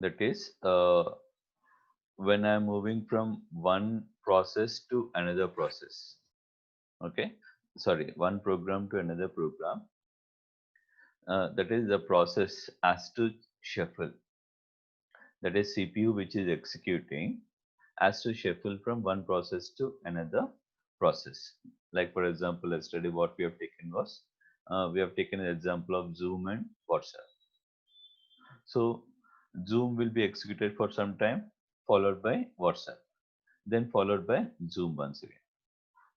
That is, when I'm moving from one process to another process. Okay, sorry, one program to another program. That is, the process has to shuffle. That is, CPU which is executing has to shuffle from one process to another process. Like for example, yesterday what we have taken was, we have taken an example of Zoom and WhatsApp. So Zoom will be executed for some time, followed by WhatsApp, then followed by Zoom once again.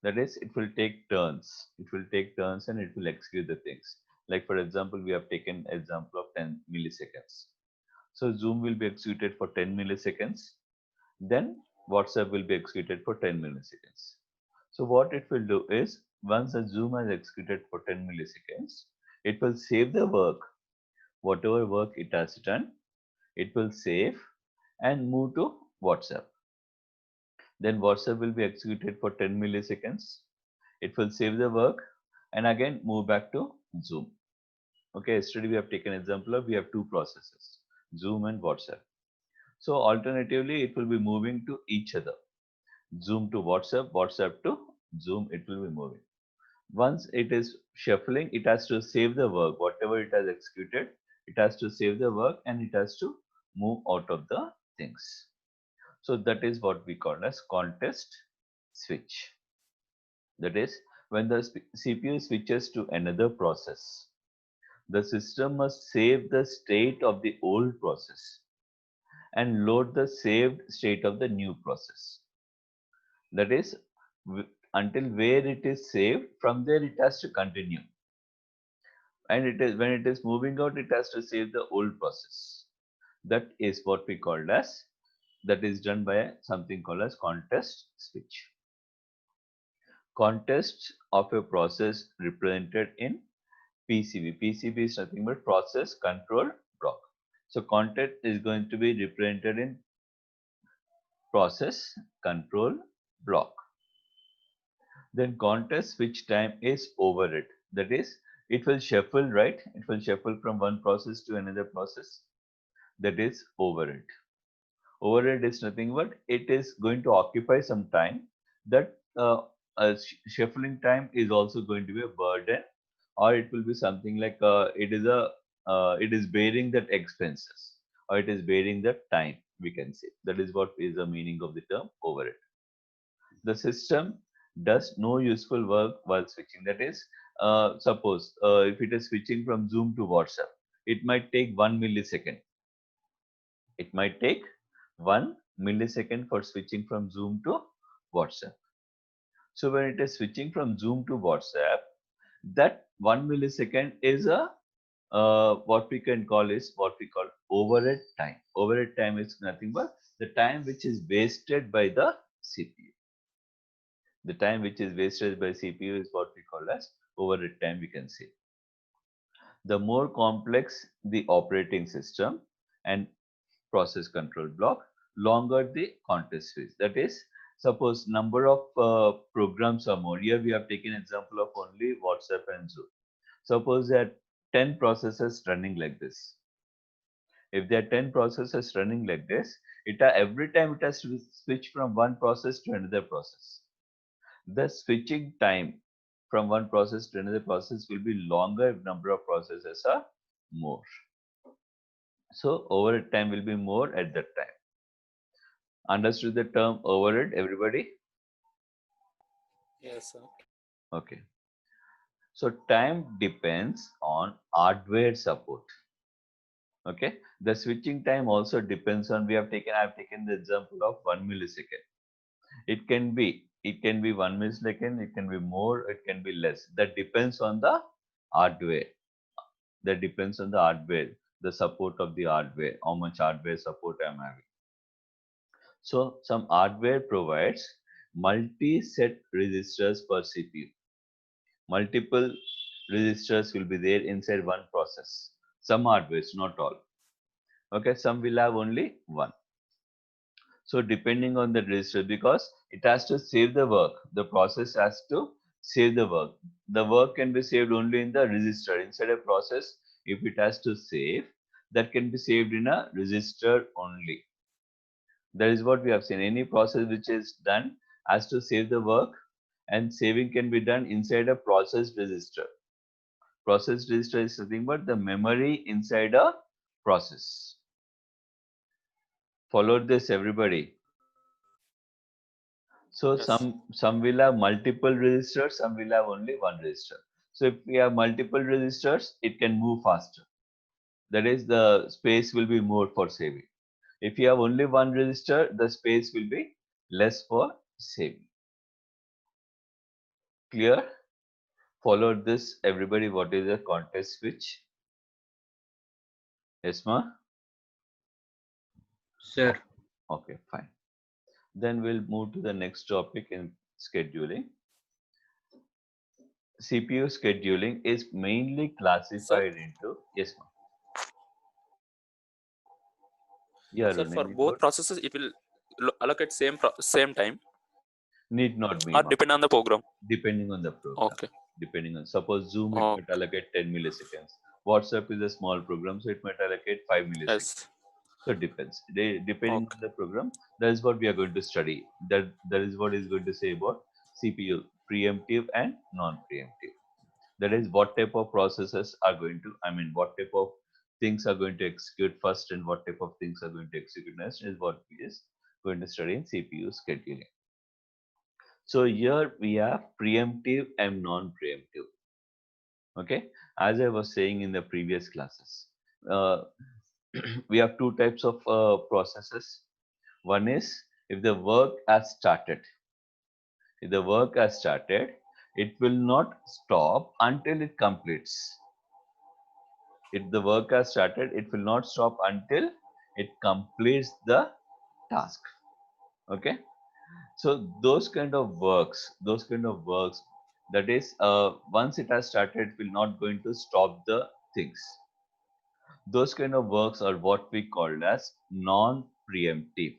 That is, it will take turns. It will take turns and it will execute the things. Like for example, we have taken example of 10 milliseconds. So Zoom will be executed for 10 milliseconds. Then WhatsApp will be executed for 10 milliseconds. So what it will do is, once the Zoom has executed for 10 milliseconds, it will save the work, whatever work it has done, it will save and move to WhatsApp. Then WhatsApp will be executed for 10 milliseconds. It will save the work and again move back to Zoom. Okay, yesterday we have taken example of, we have two processes, Zoom and WhatsApp. So alternatively, it will be moving to each other. Zoom to WhatsApp, WhatsApp to Zoom, it will be moving. Once it is shuffling, it has to save the work, whatever it has executed, it has to save the work and it has to move out of the things. So that is what we call as context switch. That is, when the CPU switches to another process, the system must save the state of the old process and load the saved state of the new process. That is, until where it is saved, from there it has to continue. And it is, when it is moving out, it has to save the old process. That is what we called as, that is done by something called as context switch. Context of a process represented in PCB. PCB is nothing but process control block. So context is going to be represented in process control block. Then context switch time is over it. That is, it will shuffle, right? It will shuffle from one process to another process. That is over it. Over it is nothing but it is going to occupy some time. That shuffling time is also going to be a burden, or it will be something like, it is bearing that expenses, or it is bearing that time, we can say. That is what is the meaning of the term over it. The system does no useful work while switching. That is, suppose if it is switching from Zoom to WhatsApp, it might take 1 millisecond. It might take 1 millisecond for switching from Zoom to WhatsApp. So when it is switching from Zoom to WhatsApp, that 1 millisecond is a, what we can call is what we call overhead time. Overhead time is nothing but the time which is wasted by the CPU. The time which is wasted by CPU is what we call as overhead time, we can say. The more complex the operating system and process control block, longer the context switch. That is, suppose number of programs are more. Here we have taken example of only WhatsApp and Zoom. Suppose there are 10 processes running like this. If there are 10 processes running like this, every time it has to switch from one process to another process. The switching time from one process to another process will be longer if number of processes are more. So overhead time will be more at that time. Understood the term overhead, everybody? Yes, sir. Okay. So time depends on hardware support. Okay. The switching time also depends on, I have taken the example of 1 millisecond. It can be 1 millisecond, it can be more, it can be less. That depends on the hardware. That depends on the hardware, the support of the hardware, how much hardware support I'm having. So some hardware provides multi-set registers per CPU. Multiple registers will be there inside one process. Some hardware, not all. Okay, some will have only one. So depending on the register, because it has to save the work, the process has to save the work. The work can be saved only in the register. Inside a process, if it has to save, that can be saved in a register only. That is what we have seen. Any process which is done has to save the work, and saving can be done inside a process register. Process register is nothing but the memory inside a process. Followed this, everybody. So Yes. some will have multiple registers, some will have only one register. So if we have multiple registers, it can move faster. That is, the space will be more for saving. If you have only one register, the space will be less for saving. Clear? Followed this, everybody. What is a context switch? Yes, ma? Sir. Okay, fine. Then we'll move to the next topic in scheduling. CPU scheduling is mainly Sir, classified into, yes, ma'am. Yeah, sir, for Ronan, both processes, it will allocate same time need not be, or ma'am. depend on the program. Depending on the program. Okay. Depending on, suppose Zoom, it might Okay. allocate 10 milliseconds. WhatsApp is a small program, so it might allocate 5 milliseconds. Yes. So it depends. Depending on Okay. the program, that is what we are going to study. That is what is going to say about CPU, preemptive and non-preemptive. That is what type of processes are going to, I mean, what type of things are going to execute first and what type of things are going to execute next is what we is going to study in CPU scheduling. So here we have preemptive and non-preemptive. Okay, as I was saying in the previous classes, uh, we have two types of processes. One is if the work has started. If the work has started, it will not stop until it completes. If the work has started, it will not stop until it completes the task. Okay, so those kind of works, that is, once it has started, it will not going to stop the things. Those kind of works are what we call as non-preemptive.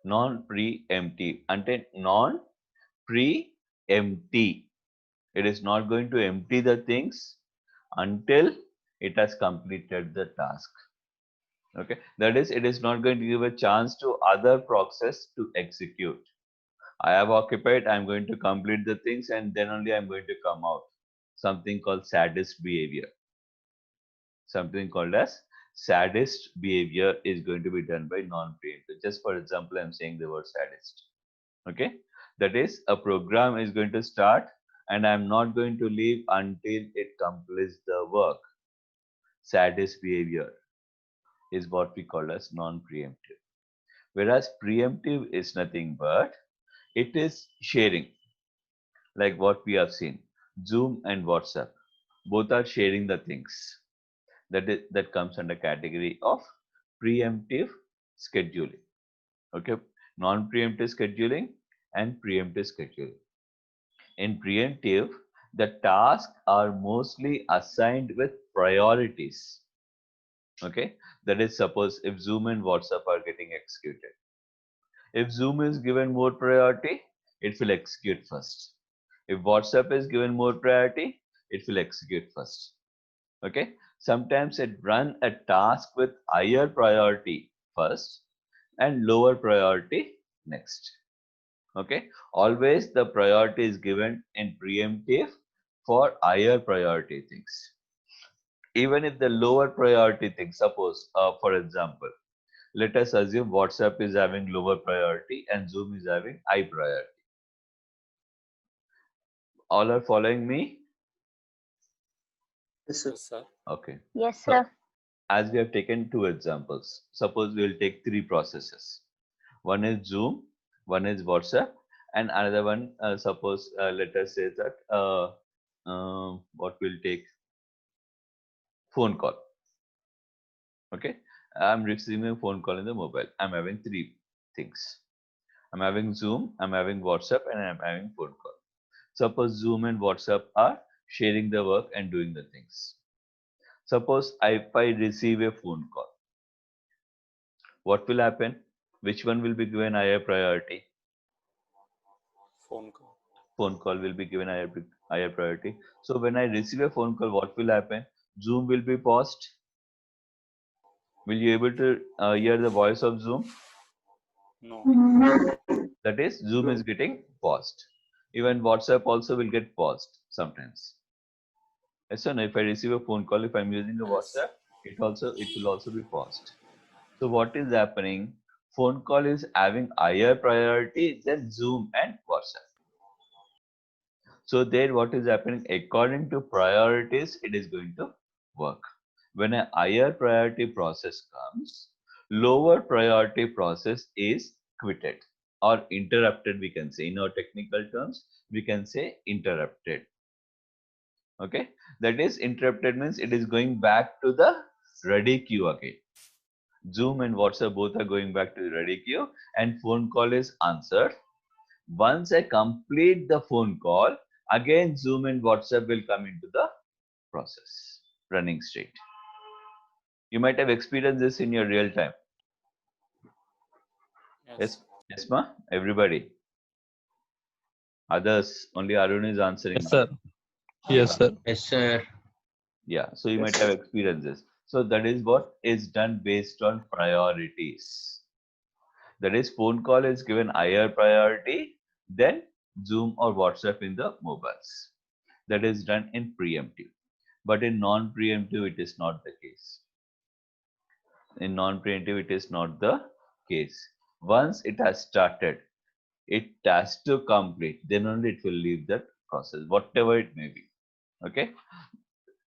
Non-preemptive. Ante non-pre-empty. It is not going to empty the things until it has completed the task. Okay, that is, it is not going to give a chance to other process to execute. I have occupied, I'm going to complete the things, and then only I'm going to come out. Something called sadist behavior. Something called as sadist behavior is going to be done by non-preemptive. Just for example, I'm saying the word sadist. Okay, that is, a program is going to start and I'm not going to leave until it completes the work. Sadist behavior is what we call as non-preemptive. Whereas preemptive is nothing but it is sharing, like what we have seen. Zoom and WhatsApp, both are sharing the things. That comes under category of preemptive scheduling. Okay, non-preemptive scheduling and preemptive scheduling. In preemptive, the tasks are mostly assigned with priorities. Okay, that is, suppose if Zoom and WhatsApp are getting executed, if Zoom is given more priority, it will execute first. If WhatsApp is given more priority, it will execute first. Okay, sometimes it run a task with higher priority first and lower priority next. Okay, always the priority is given in preemptive for higher priority things. Even if the lower priority things, suppose for example, let us assume WhatsApp is having lower priority and Zoom is having high priority. All are following me? Yes, sir. Yes, sir. Okay, Yes, so sir. as we have taken two examples, suppose we will take three processes. One is Zoom, one is WhatsApp, and another one, suppose, let us say that, what we'll take, phone call. Okay, I'm receiving a phone call in the mobile. I'm having three things. I'm having Zoom, I'm having WhatsApp, and I'm having phone call. Suppose Zoom and WhatsApp are sharing the work and doing the things. Suppose if I receive a phone call, what will happen? Which one will be given higher priority? Phone call. Phone call will be given higher priority. So when I receive a phone call, what will happen? Zoom will be paused Will you able to hear the voice of Zoom? No. That is, Zoom is getting paused. Even WhatsApp also will get paused sometimes. Yes or no? If I receive a phone call, if I'm using a Yes. WhatsApp, it will also be paused. So what is happening? Phone call is having higher priority than Zoom and WhatsApp. So there, what is happening? According to priorities, it is going to work. When a higher priority process comes, lower priority process is quitted or interrupted. We can say in our technical terms, we can say interrupted. Okay, that is interrupted means it is going back to the ready queue again. Zoom and WhatsApp both are going back to the ready queue, and phone call is answered. Once I complete the phone call, again Zoom and WhatsApp will come into the process running state. You might have experienced this in your real time. Yes. Yes, ma? Everybody. Others, only Arun is answering. Yes, sir. Yes, sir. Yes, sir. Yeah, so you might have experienced this. So that is what is done based on priorities. That is, phone call is given higher priority than Zoom or WhatsApp in the mobiles. That is done in preemptive. But in non-preemptive, it is not the case. In non-preemptive, it is not the case. Once it has started, it has to complete. Then only it will leave that process, whatever it may be. Okay.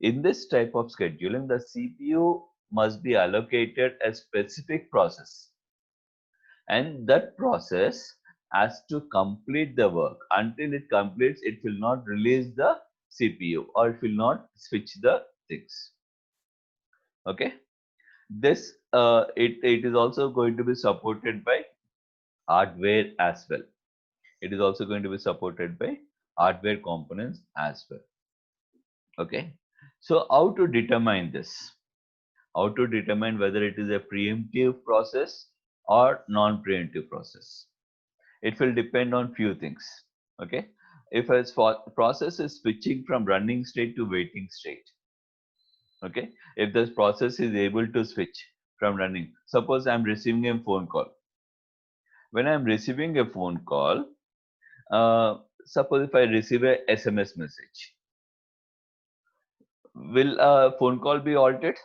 In this type of scheduling, the CPU must be allocated a specific process, and that process has to complete the work. Until it completes, it will not release the CPU or it will not switch the things. Okay. This it is also going to be supported by hardware as well. It is also going to be supported by hardware components as well. Okay. So how to determine this? How to determine whether it is a preemptive process or non-preemptive process? It will depend on few things. Okay. If a process is switching from running state to waiting state, okay, if this process is able to switch from running, suppose I'm receiving a phone call. When I'm receiving a phone call, suppose if I receive a SMS message, will a phone call be altered?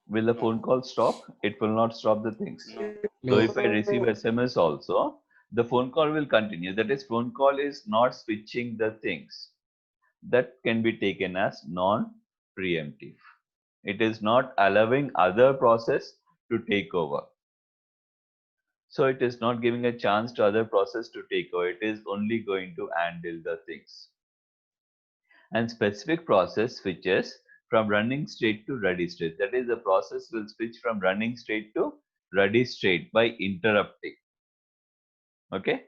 Will the No. phone call stop? It will not stop the things. No. So No. if I receive SMS also, the phone call will continue. That is, phone call is not switching the things. That can be taken as non-preemptive. It is not allowing other process to take over. So it is not giving a chance to other process to take over. It is only going to handle the things. And specific process switches from running state to ready state. That is, the process will switch from running state to ready state by interrupting. Okay.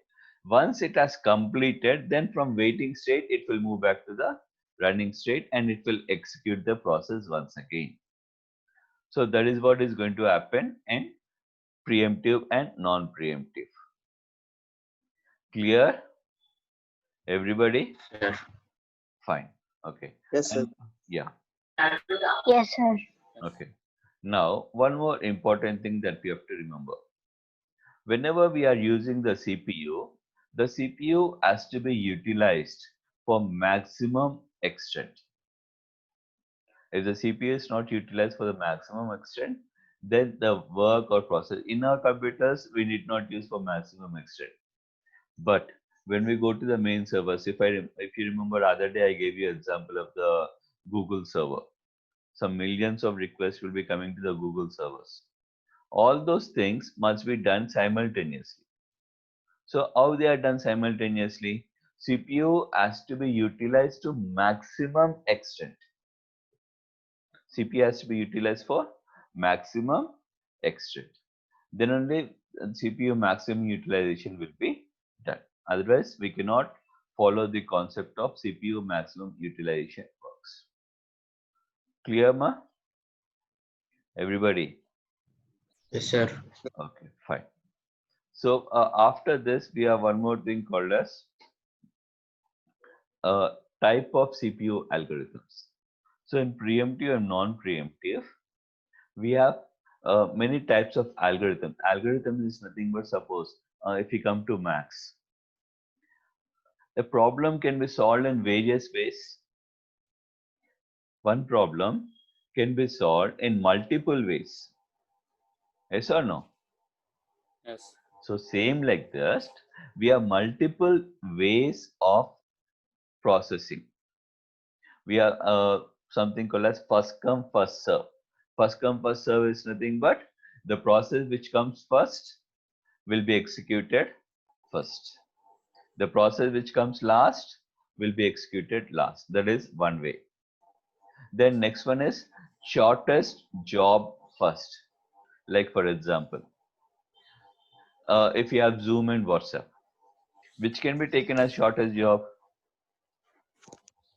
Once it has completed, then from waiting state, it will move back to the running state and it will execute the process once again. So that is what is going to happen in preemptive and non-preemptive. Clear? Everybody? Sir. Fine. Okay. Yes, sir. And yeah. Yes, sir. Okay. Now, one more important thing that we have to remember. Whenever we are using the CPU has to be utilized for maximum extent. If the CPU is not utilized for the maximum extent, then the work or process in our computers we need not use for maximum extent. But when we go to the main servers, if you remember, other day I gave you an example of the Google server. Some millions of requests will be coming to the Google servers. All those things must be done simultaneously. So how they are done simultaneously? CPU has to be utilized to maximum extent. CPU has to be utilized for maximum extent. Then only CPU maximum utilization will be done. Otherwise, we cannot follow the concept of CPU maximum utilization works. Clear, ma? Everybody? Yes, sir. Okay, fine. So after this, we have one more thing called as type of CPU algorithms. So in preemptive and non-preemptive, we have many types of algorithm. Algorithm is nothing but, suppose if we come to max, a problem can be solved in various ways. One problem can be solved in multiple ways. Yes or no? Yes. So same like this, we have multiple ways of processing. We have something called as first come first serve. First come first serve is nothing but the process which comes first will be executed first. The process which comes last will be executed last. That is one way. Then next one is shortest job first. Like for example, if you have Zoom and WhatsApp, which can be taken as shortest job?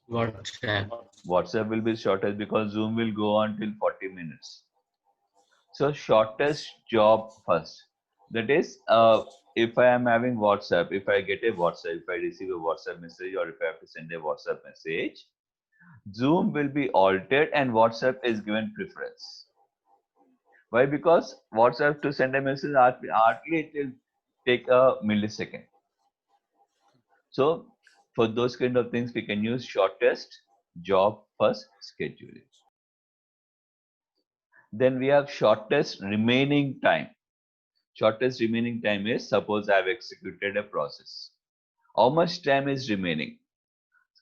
WhatsApp. WhatsApp will be shortest because Zoom will go on till 40 minutes. So shortest job first. That is, if I am having WhatsApp, if I get a WhatsApp, if I receive a WhatsApp message, or if I have to send a WhatsApp message, Zoom will be altered and WhatsApp is given preference. Why? Because WhatsApp to send a message, hardly it will take a millisecond. So for those kind of things, we can use shortest job first scheduling. Then we have shortest remaining time. Shortest remaining time is, suppose I have executed a process. How much time is remaining?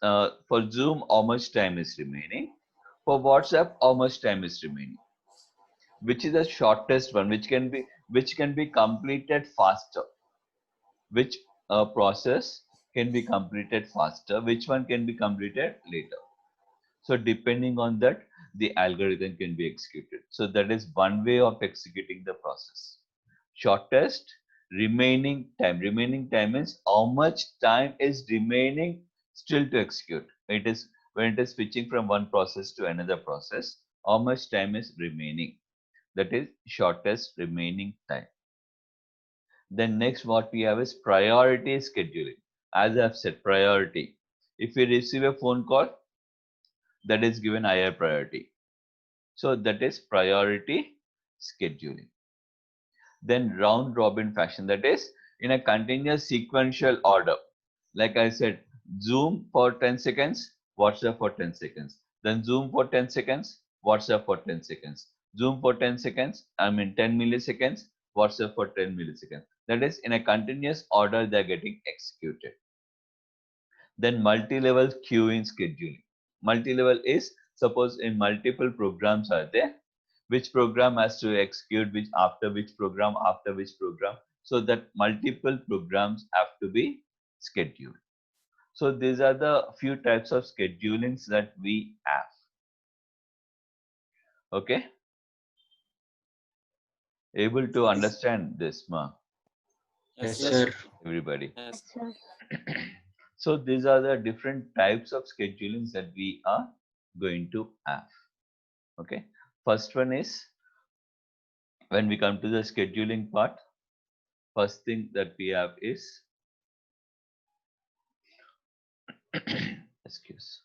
For Zoom, how much time is remaining? For WhatsApp, how much time is remaining? Which is the shortest one, which can be completed faster? Which process can be completed faster? Which one can be completed later? So depending on that, the algorithm can be executed. So that is one way of executing the process. Shortest remaining time. Remaining time means how much time is remaining still to execute. It is when it is switching from one process to another process, how much time is remaining. That is shortest remaining time. Then next what we have is priority scheduling. As I have said, priority. If we receive a phone call, that is given higher priority. So that is priority scheduling. Then round robin fashion, that is in a continuous sequential order. Like I said, Zoom for 10 seconds, WhatsApp for 10 seconds. Then Zoom for 10 seconds, WhatsApp for 10 seconds. Zoom for 10 seconds, 10 milliseconds, WhatsApp for 10 milliseconds. That is in a continuous order they are getting executed. Then multi-level queuing scheduling. Multi-level is, suppose in multiple programs are there, which program has to execute which after which program after which program, so that multiple programs have to be scheduled. So these are the few types of schedulings that we have. Okay, able to understand this, ma? Yes, Yes. sir. Everybody. Yes. Yes, sir. So these are the different types of schedulings that we are going to have. Okay, first one is, when we come to the scheduling part, first thing that we have is excuse.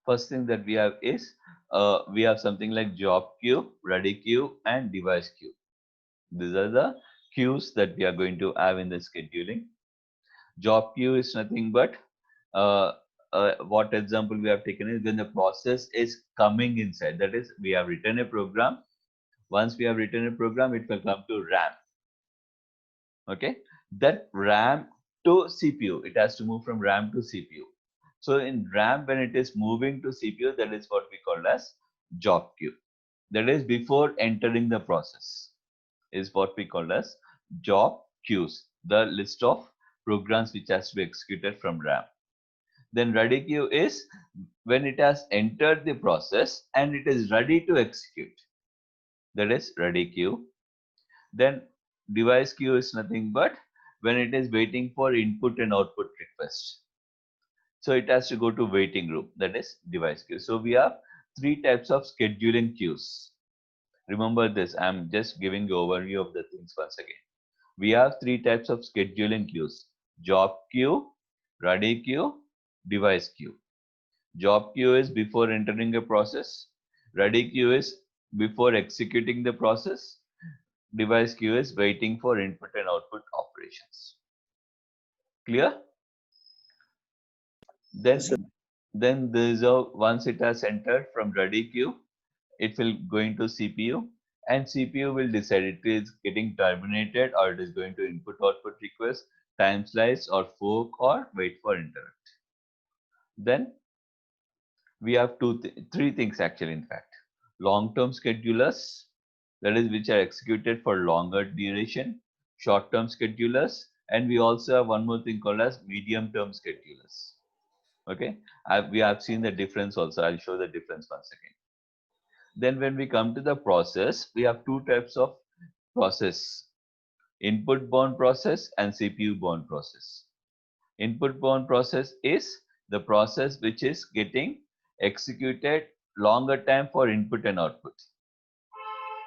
First thing that we have is we have something like job queue, ready queue, and device queue. These are the queues that we are going to have in the scheduling. Job queue is nothing but what example we have taken is when the process is coming inside. That is, we have written a program. Once we have written a program, it will come to RAM. Okay, that RAM to CPU, it has to move from RAM to CPU. So in RAM, when it is moving to CPU, that is what we call as job queue. That is before entering the process, is what we call as job queues, the list of programs which has to be executed from RAM. Then ready queue is when it has entered the process and it is ready to execute. That is ready queue. Then device queue is nothing but when it is waiting for input and output request. So it has to go to waiting room. That is device queue. So we have three types of scheduling queues. Remember this. I'm just giving you overview of the things once again. We have three types of scheduling queues: job queue, ready queue, device queue. Job queue is before entering a process. Ready queue is before executing the process. Device queue is waiting for input and output operations. Clear? Then, Yes, sir. then there is a, once it has entered from ready queue, it will going to CPU, and CPU will decide it is getting terminated or it is going to input output request, time slice or fork or wait for interrupt. Then we have three things actually, in fact. Long-term schedulers, that is which are executed for longer duration, short-term schedulers, and we also have one more thing called as medium-term schedulers. Okay, we have seen the difference also. I'll show the difference once again. Then when we come to the process, we have two types of process: input bound process and CPU bound process. Input bound process is the process which is getting executed longer time for input and output.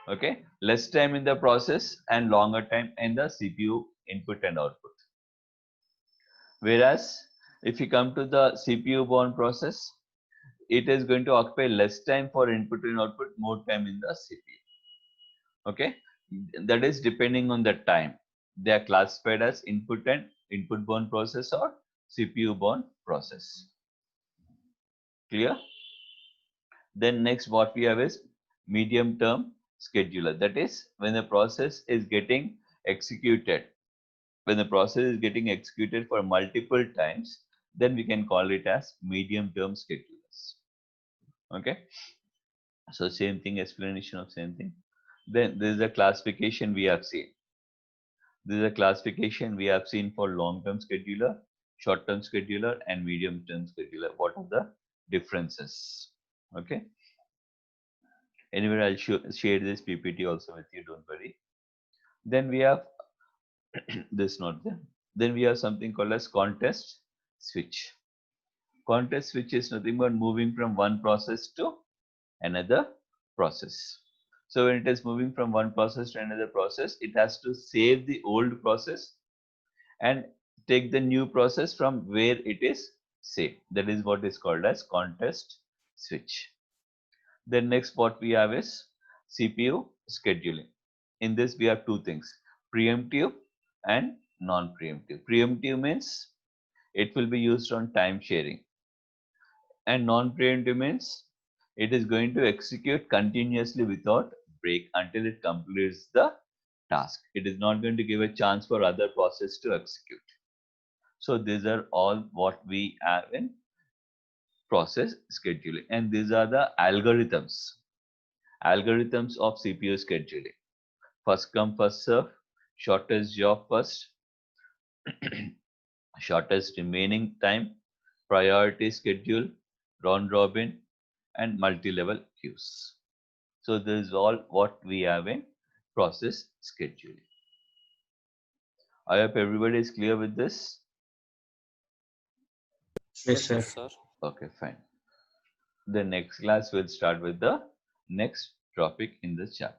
Okay, less time in the process and longer time in the CPU input and output. Whereas if you come to the CPU bound process, it is going to occupy less time for input and output, more time in the CPU. Okay, that is depending on the time. They are classified as input and input bound process or CPU bound process. Clear? Then next what we have is medium term scheduler. That is when the process is getting executed. When the process is getting executed for multiple times, then we can call it as medium term schedulers. Okay. So same thing, explanation of same thing. Then there is a classification we have seen. This is a classification we have seen for long-term scheduler, short-term scheduler, and medium-term scheduler. What are the differences? Okay. Anyway, I'll share this PPT also with you. Don't worry. Then we have this not there. Then we have something called as context switch. Context switch is nothing but moving from one process to another process. So when it is moving from one process to another process, it has to save the old process and take the new process from where it is saved. That is what is called as context switch. Then next what we have is CPU scheduling. In this we have two things, preemptive and non-preemptive. Preemptive means it will be used on time sharing, and non-preemptive means it is going to execute continuously without break until it completes the task. It is not going to give a chance for other process to execute. So these are all what we have in process scheduling, and these are the algorithms of CPU scheduling. First come first serve, shortest job first, shortest remaining time, priority schedule, round robin, and multi-level queues. So this is all what we have in process scheduling. I hope everybody is clear with this. Yes, sir. Yes, sir. Okay, fine. The next class will start with the next topic in this chapter.